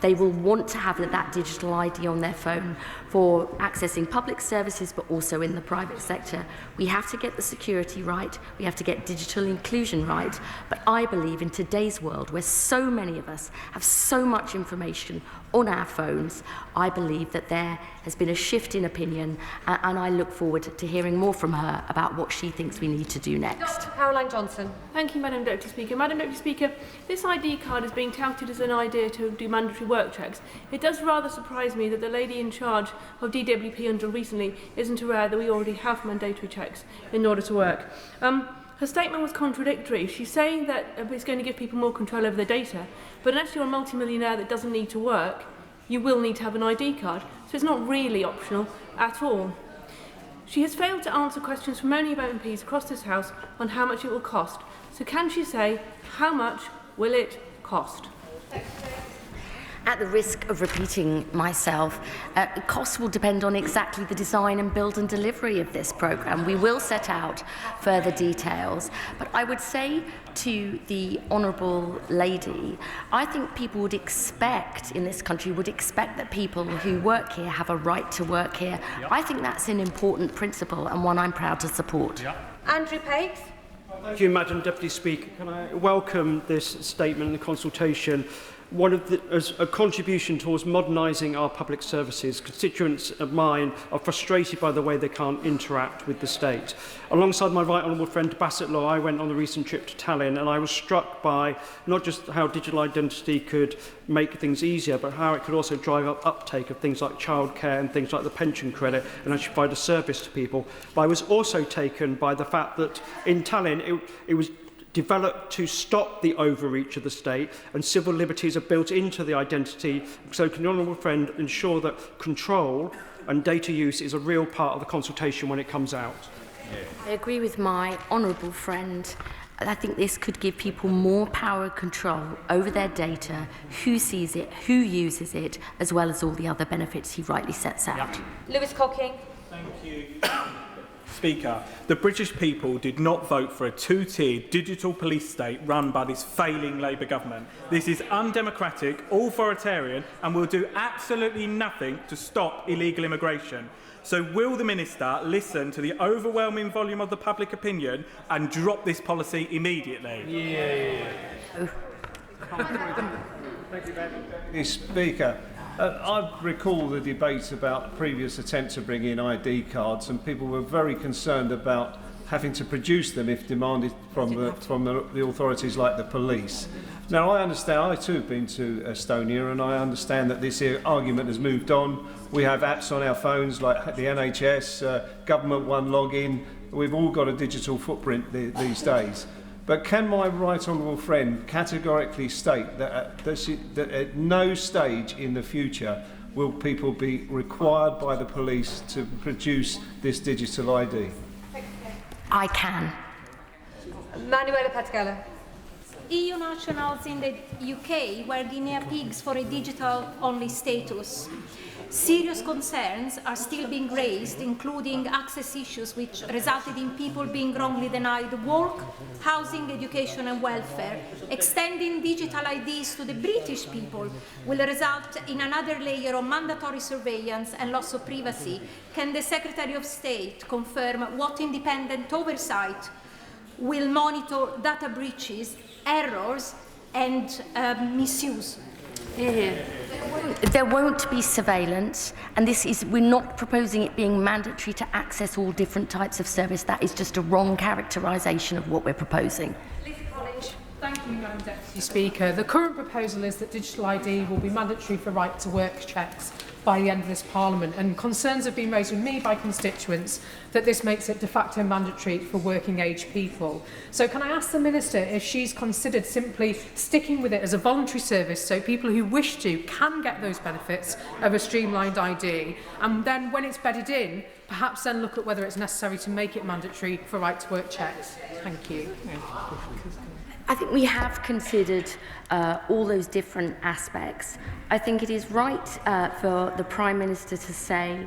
they will want to have that digital ID on their phone for accessing public services, but also in the private sector. We have to get the security right, we have to get digital inclusion right, but I believe in today's world where so many of us have so much information on our phones, I believe that there has been a shift in opinion, and I look forward to hearing more from her about what she thinks we need to do next. Caroline Johnson. Thank you, Madam Deputy Speaker. Madam Deputy Speaker, this ID card is being touted as an idea to do mandatory work checks. It does rather surprise me that the lady in charge of DWP until recently isn't aware that we already have mandatory checks in order to work. her statement was contradictory. She's saying that it's going to give people more control over their data, but unless you're a multimillionaire that doesn't need to work, you will need to have an ID card. So it's not really optional at all. She has failed to answer questions from many MPs across this House on how much it will cost. So can she say, how much will it cost? At the risk of repeating myself, costs will depend on exactly the design and build and delivery of this programme. We will set out further details, but I would say to the honourable lady, I think people would expect, in this country, would expect that people who work here have a right to work here. Yep. I think that's an important principle and one I'm proud to support. Yep. Andrew Pates. Thank you, Madam Deputy Speaker. Can I welcome this statement and the consultation? As a contribution towards modernising our public services. Constituents of mine are frustrated by the way they can't interact with the state. Alongside my right honourable friend Bassett Law, I went on the recent trip to Tallinn, and I was struck by not just how digital identity could make things easier, but how it could also drive up uptake of things like childcare and things like the pension credit, and actually provide a service to people. But I was also taken by the fact that in Tallinn it was developed to stop the overreach of the state, and civil liberties are built into the identity. So can the honourable friend ensure that control and data use is a real part of the consultation when it comes out? I agree with my honourable friend. I think this could give people more power and control over their data, who sees it, who uses it, as well as all the other benefits he rightly sets out. Lewis Cocking. Thank you. Speaker, the British people did not vote for a two-tiered digital police state run by this failing Labour government. This is undemocratic, authoritarian, and will do absolutely nothing to stop illegal immigration. So will the Minister listen to the overwhelming volume of the public opinion and drop this policy immediately? Thank you, Madam Speaker. I recall the debate about previous attempts to bring in ID cards, and people were very concerned about having to produce them if demanded from the authorities like the police. Now, I understand, I too have been to Estonia, and I understand that this argument has moved on. We have apps on our phones like the NHS, Government One login. We've all got a digital footprint these days. But can my right honourable friend categorically state that at no stage in the future will people be required by the police to produce this digital ID? I can. Manuela Patkala. EU nationals in the UK were guinea pigs for a digital-only status. Serious concerns are still being raised, including access issues which resulted in people being wrongly denied work, housing, education and welfare. Extending digital IDs to the British people will result in another layer of mandatory surveillance and loss of privacy. Can the Secretary of State confirm what independent oversight will monitor data breaches, errors and misuse? There won't be surveillance, and we're not proposing it being mandatory to access all different types of service. That is just a wrong characterisation of what we're proposing. Thank you, Madam Deputy Speaker. The current proposal is that digital ID will be mandatory for right-to-work checks by the end of this Parliament, and concerns have been raised with me by constituents that this makes it de facto mandatory for working-age people. So can I ask the Minister if she's considered simply sticking with it as a voluntary service so people who wish to can get those benefits of a streamlined ID, and then when it's bedded in, perhaps then look at whether it's necessary to make it mandatory for right-to-work checks? Thank you. I think we have considered all those different aspects. I think it is right for the Prime Minister to say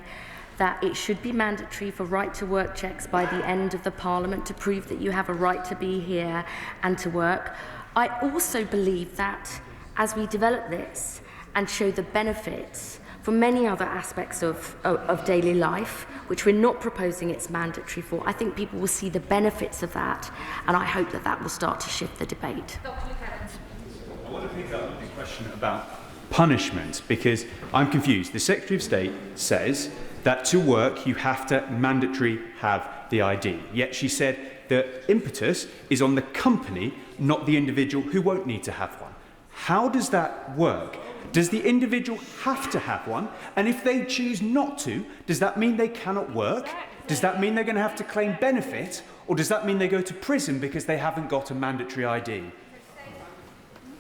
that it should be mandatory for right-to-work checks by the end of the Parliament to prove that you have a right to be here and to work. I also believe that as we develop this and show the benefits for many other aspects of daily life, which we're not proposing it's mandatory for, I think people will see the benefits of that, and I hope that that will start to shift the debate. I want to pick up the question about punishment, because I'm confused. The Secretary of State says that to work you have to mandatory have the ID, yet she said the impetus is on the company, not the individual who won't need to have one. How does that work? Does the individual have to have one? And if they choose not to, does that mean they cannot work? Does that mean they're going to have to claim benefit? Or does that mean they go to prison because they haven't got a mandatory ID?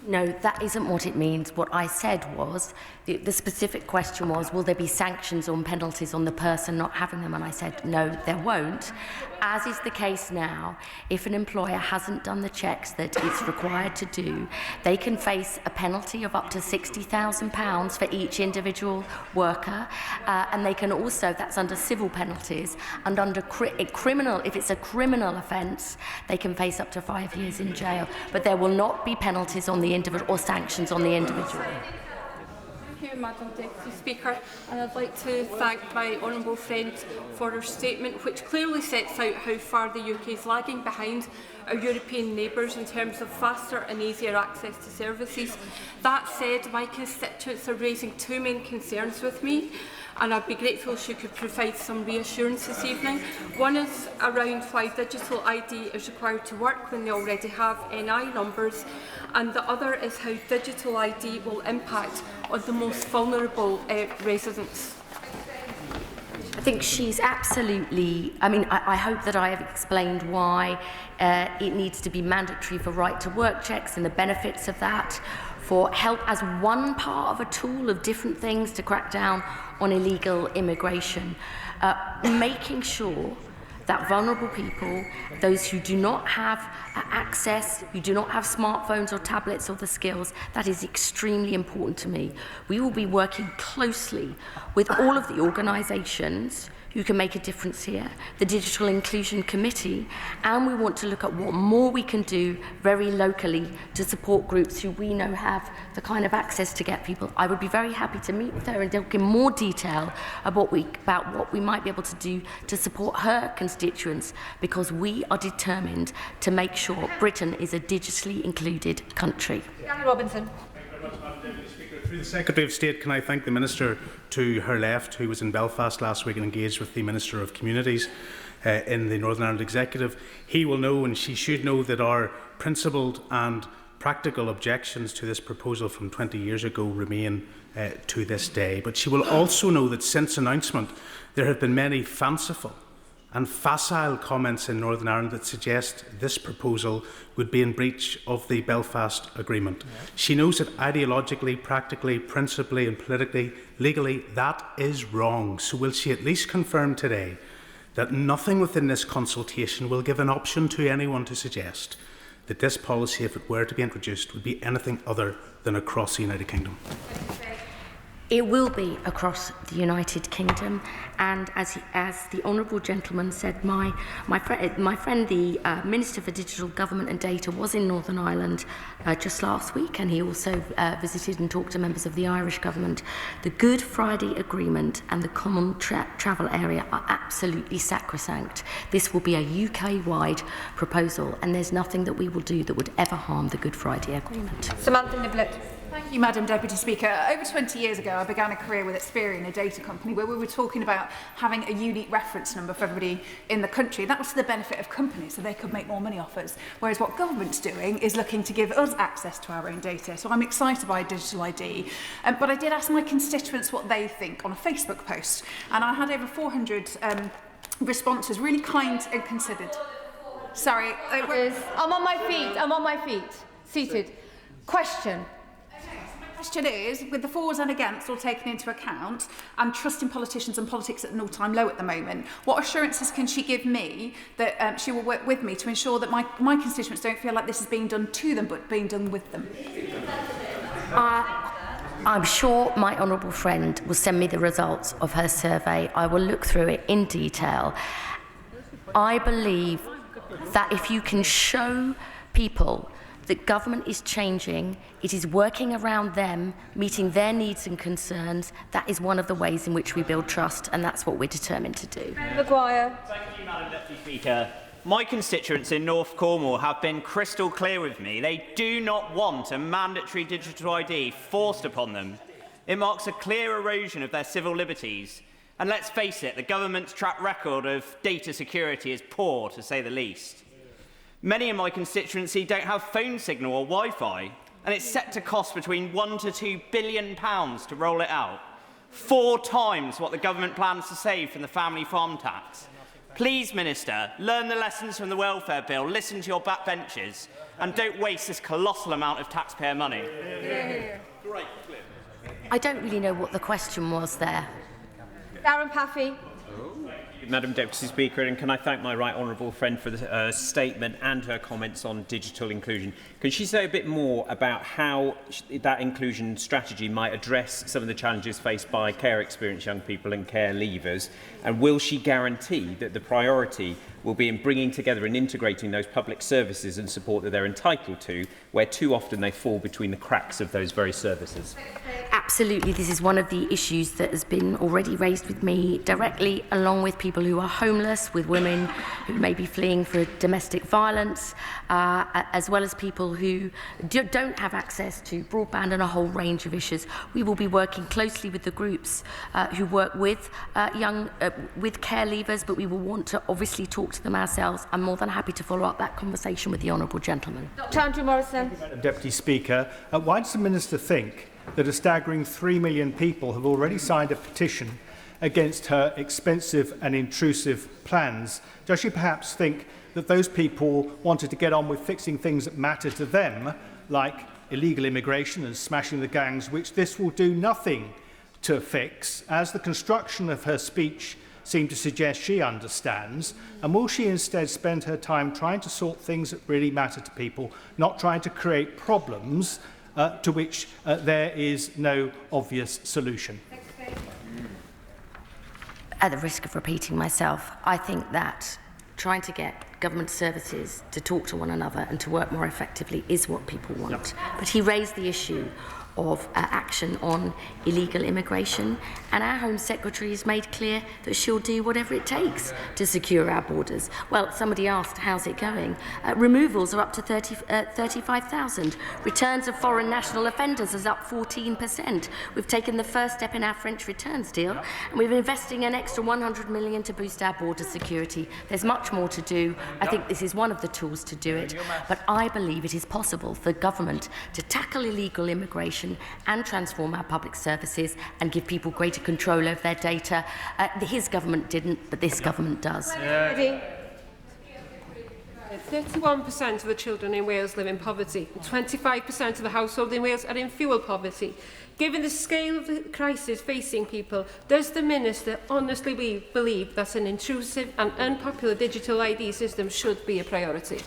No, that isn't what it means. What I said was, the specific question was, will there be sanctions or penalties on the person not having them? And I said, no, there won't. As is the case now, if an employer hasn't done the checks that it's required to do, they can face a penalty of up to £60,000 for each individual worker. And they can also, that's under civil penalties, and under criminal, if it's a criminal offence, they can face up to 5 years in jail. But there will not be penalties on the individual or sanctions on the individual. Thank you, Madam Deputy Speaker, and I'd like to thank my honourable friend for her statement, which clearly sets out how far the UK is lagging behind our European neighbours in terms of faster and easier access to services. That said, my constituents are raising two main concerns with me, and I'd be grateful if you could provide some reassurance this evening. One is around why digital ID is required to work when they already have NI numbers, and the other is how digital ID will impact on the most vulnerable residents. I think she's absolutely, I hope that I have explained why it needs to be mandatory for right to work checks and the benefits of that, for help as one part of a tool of different things to crack down on illegal immigration, making sure that vulnerable people, those who do not have access, who do not have smartphones or tablets or the skills, that is extremely important to me. We will be working closely with all of the organisations who can make a difference here, the Digital Inclusion Committee, and we want to look at what more we can do very locally to support groups who we know have the kind of access to get people. I would be very happy to meet with her and talk in more detail about what we might be able to do to support her constituents, because we are determined to make sure Britain is a digitally included country. Gary Robinson. Through the Secretary of State, can I thank the Minister to her left, who was in Belfast last week and engaged with the Minister of Communities in the Northern Ireland Executive. He will know, and she should know, that our principled and practical objections to this proposal from 20 years ago remain to this day. But she will also know that since announcement there have been many fanciful and facile comments in Northern Ireland that suggest this proposal would be in breach of the Belfast Agreement. She knows that ideologically, practically, principally and politically, legally, that is wrong. So will she at least confirm today that nothing within this consultation will give an option to anyone to suggest that this policy, if it were to be introduced, would be anything other than across the United Kingdom? It will be across the United Kingdom, and as the honourable gentleman said, my friend, the Minister for Digital Government and Data, was in Northern Ireland just last week, and he also visited and talked to members of the Irish government. The Good Friday Agreement and the Common Travel Area are absolutely sacrosanct. This will be a UK-wide proposal, and there's nothing that we will do that would ever harm the Good Friday Agreement. Samantha Niblett. Thank you, Madam Deputy Speaker. Over 20 years ago, I began a career with Experian, a data company, where we were talking about having a unique reference number for everybody in the country. That was to the benefit of companies, so they could make more money off us. Whereas what government's doing is looking to give us access to our own data. So I'm excited by digital ID. But I did ask my constituents what they think on a Facebook post. And I had over 400 responses, really kind and considered. Sorry. I'm on my feet. Seated. Question. Question is, with the fors and against all taken into account and trust in politicians and politics at an all-time low at the moment, what assurances can she give me that she will work with me to ensure that my constituents don't feel like this is being done to them but being done with them? I'm sure my honourable friend will send me the results of her survey. I will look through it in detail. I believe that if you can show people that government is changing, it is working around them, meeting their needs and concerns, that is one of the ways in which we build trust, and that's what we're determined to do. Maguire. Thank you, Madam Deputy Speaker. My constituents in North Cornwall have been crystal clear with me. They do not want a mandatory digital ID forced upon them. It marks a clear erosion of their civil liberties. And let's face it, the government's track record of data security is poor, to say the least. Many in my constituency don't have phone signal or Wi-Fi, and it's set to cost between £1 to £2 billion to roll it out, 4 times what the government plans to save from the family farm tax. Please, Minister, learn the lessons from the welfare bill, listen to your backbenchers, and don't waste this colossal amount of taxpayer money. I don't really know what the question was there. Darren Paffy. Madam Deputy Speaker, and can I thank my right honourable friend for the statement and her comments on digital inclusion. Can she say a bit more about how that inclusion strategy might address some of the challenges faced by care experienced young people and care leavers? And will she guarantee that the priority will be in bringing together and integrating those public services and support that they're entitled to, where too often they fall between the cracks of those very services? Absolutely, this is one of the issues that has been already raised with me directly, along with people who are homeless, with women who may be fleeing for domestic violence, as well as people who don't have access to broadband and a whole range of issues. We will be working closely with the groups who work with with care leavers, but we will want to obviously talk to them ourselves. I'm more than happy to follow up that conversation with the honourable gentleman. Dr. Andrew Morrison. Madam Deputy Speaker, why does the Minister think that a staggering 3 million people have already signed a petition against her expensive and intrusive plans? Does she perhaps think that those people wanted to get on with fixing things that matter to them, like illegal immigration and smashing the gangs, which this will do nothing to fix, as the construction of her speech seemed to suggest she understands? And will she instead spend her time trying to sort things that really matter to people, not trying to create problems to which there is no obvious solution? At the risk of repeating myself, I think that trying to get government services to talk to one another and to work more effectively is what people want. Yep. But he raised the issue of action on illegal immigration, and our Home Secretary has made clear that she'll do whatever it takes to secure our borders. Well, somebody asked, how's it going? Removals are up to 35,000. Returns of foreign national offenders is up 14%. We've taken the first step in our French returns deal, and we're investing an extra 100 million to boost our border security. There's much more to do. I think this is one of the tools to do it, but I believe it is possible for government to tackle illegal immigration and transform our public services and give people greater control over their data. His government didn't, but this government does. 31% of the children in Wales live in poverty, and 25% of the households in Wales are in fuel poverty. Given the scale of the crisis facing people, does the Minister honestly believe that an intrusive and unpopular digital ID system should be a priority?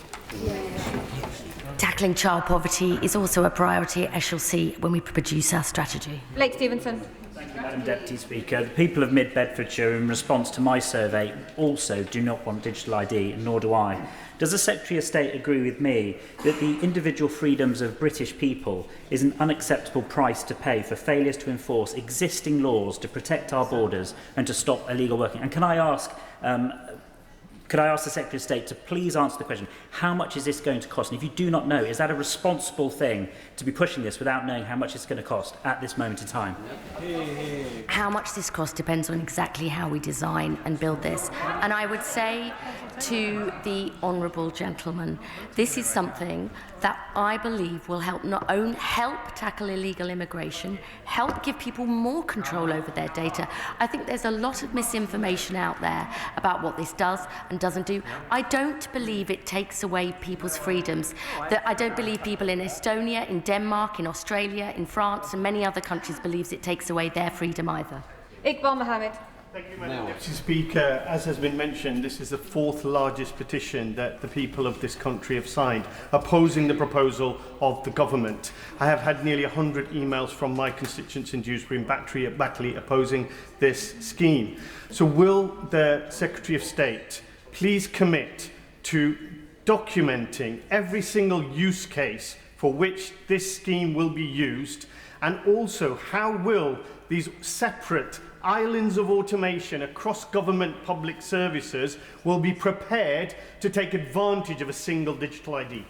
Tackling child poverty is also a priority, as you'll see when we produce our strategy. Blake Stevenson. Thank you, Madam Deputy Speaker. The people of Mid-Bedfordshire, in response to my survey, also do not want digital ID, nor do I. Does the Secretary of State agree with me that the individual freedoms of British people is an unacceptable price to pay for failures to enforce existing laws to protect our borders and to stop illegal working? And can I ask the Secretary of State to please answer the question, how much is this going to cost? And if you do not know, is that a responsible thing to be pushing this without knowing how much it's going to cost at this moment in time? How much this costs depends on exactly how we design and build this. And I would say to the honourable gentleman, this is something that I believe will help not only help tackle illegal immigration, help give people more control over their data. I think there's a lot of misinformation out there about what this does and doesn't do. I don't believe it takes away people's freedoms. I don't believe people in Estonia, in Denmark, in Australia, in France and many other countries believes it takes away their freedom either. Iqbal Mohammed. Thank you, Madam Deputy Speaker. As has been mentioned, this is the 4th largest petition that the people of this country have signed, opposing the proposal of the government. I have had nearly 100 emails from my constituents in Dewsbury and Backley opposing this scheme. So will the Secretary of State please commit to documenting every single use case for which this scheme will be used, and also how will these separate islands of automation across government public services will be prepared to take advantage of a single digital ID?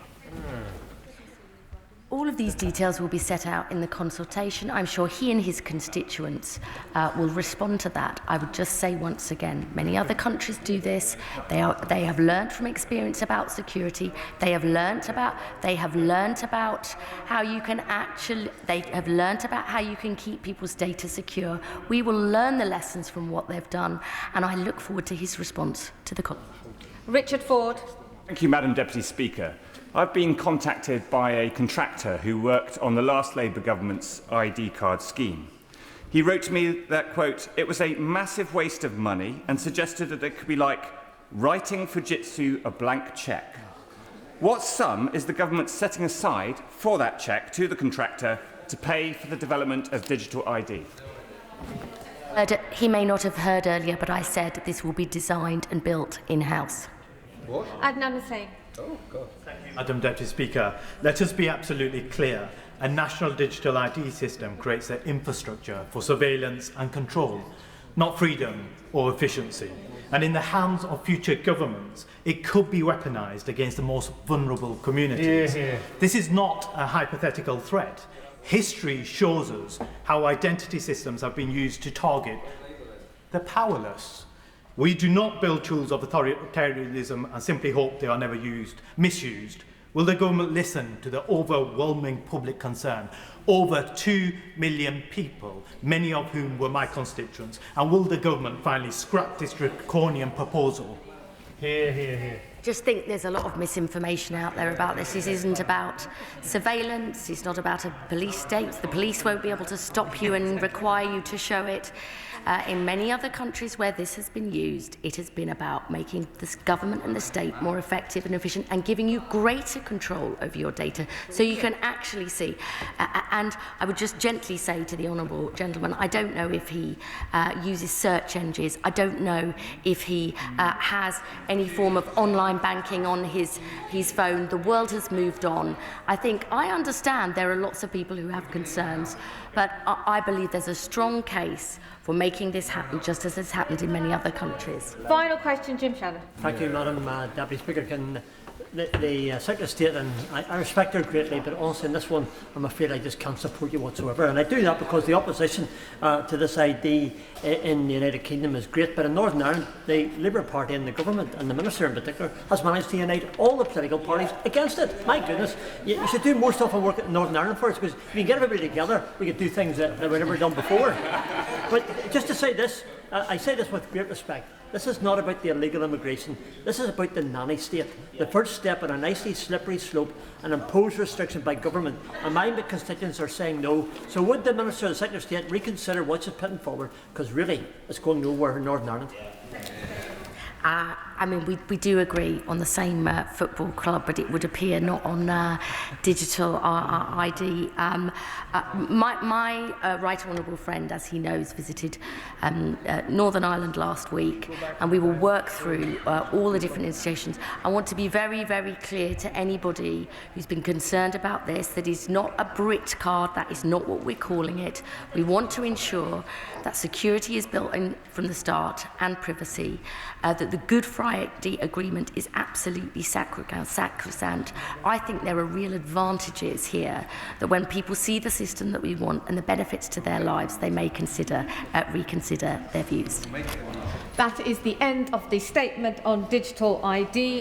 All of these details will be set out in the consultation. I'm sure he and his constituents will respond to that. I would just say once again, many other countries do this. They have learnt from experience about security. They have learnt about how you can keep people's data secure. We will learn the lessons from what they've done, and I look forward to his response to the consultation. Richard Ford. Thank you, Madam Deputy Speaker. I've been contacted by a contractor who worked on the last Labour government's ID card scheme. He wrote to me that, quote, it was a massive waste of money and suggested that it could be like writing Fujitsu a blank cheque. What sum is the government setting aside for that cheque to the contractor to pay for the development of digital ID? He may not have heard earlier, but I said this will be designed and built in-house. What? Adnan Hussain. Oh, God. Thank you, Madam Deputy Speaker. Let us be absolutely clear. A national digital ID system creates the infrastructure for surveillance and control, not freedom or efficiency. And in the hands of future governments, it could be weaponised against the most vulnerable communities. Hear, hear. This is not a hypothetical threat. History shows us how identity systems have been used to target the powerless. We do not build tools of authoritarianism and simply hope they are never misused. Will the government listen to the overwhelming public concern? Over 2 million people, many of whom were my constituents. And will the government finally scrap this draconian proposal? Hear, hear, hear. Just think there's a lot of misinformation out there about this. This isn't about surveillance. It's not about a police state. The police won't be able to stop you and require you to show it. In many other countries where this has been used, it has been about making the government and the state more effective and efficient and giving you greater control over your data so you can actually see. And I would just gently say to the honourable gentleman, I don't know if he uses search engines. I don't know if he has any form of online banking on his phone. The world has moved on. I understand there are lots of people who have concerns, but I believe there's a strong case for making this happen, just as has happened in many other countries. Final question, Jim Shannon. Thank you, Madam Deputy Speaker. The Secretary of State, and I respect her greatly, but honestly in this one, I'm afraid I just can't support you whatsoever. And I do that because the opposition to this ID in the United Kingdom is great, but in Northern Ireland, the Labour Party and the government, and the Minister in particular, has managed to unite all the political parties against it. My goodness, you should do more stuff and work in Northern Ireland for us, because if you can get everybody together, we could do things that were never done before. But just to say this, I say this with great respect. This is not about the illegal immigration. This is about the nanny state. The first step on a nicely slippery slope, an imposed restriction by government. And my constituents are saying no. So would the Minister of the Secretary of State reconsider what she's putting forward? Because really, it's going nowhere in Northern Ireland. We do agree on the same football club, but it would appear not on digital ID. My right honourable friend, as he knows, visited Northern Ireland last week, and we will work through all the different institutions. I want to be very, very clear to anybody who's been concerned about this that it's not a Brit card. That is not what we're calling it. We want to ensure that security is built in from the start and privacy, that the Good Friday Agreement is absolutely sacrosanct. I think there are real advantages here that when people see the system that we want and the benefits to their lives, they may reconsider their views. That is the end of the statement on digital ID.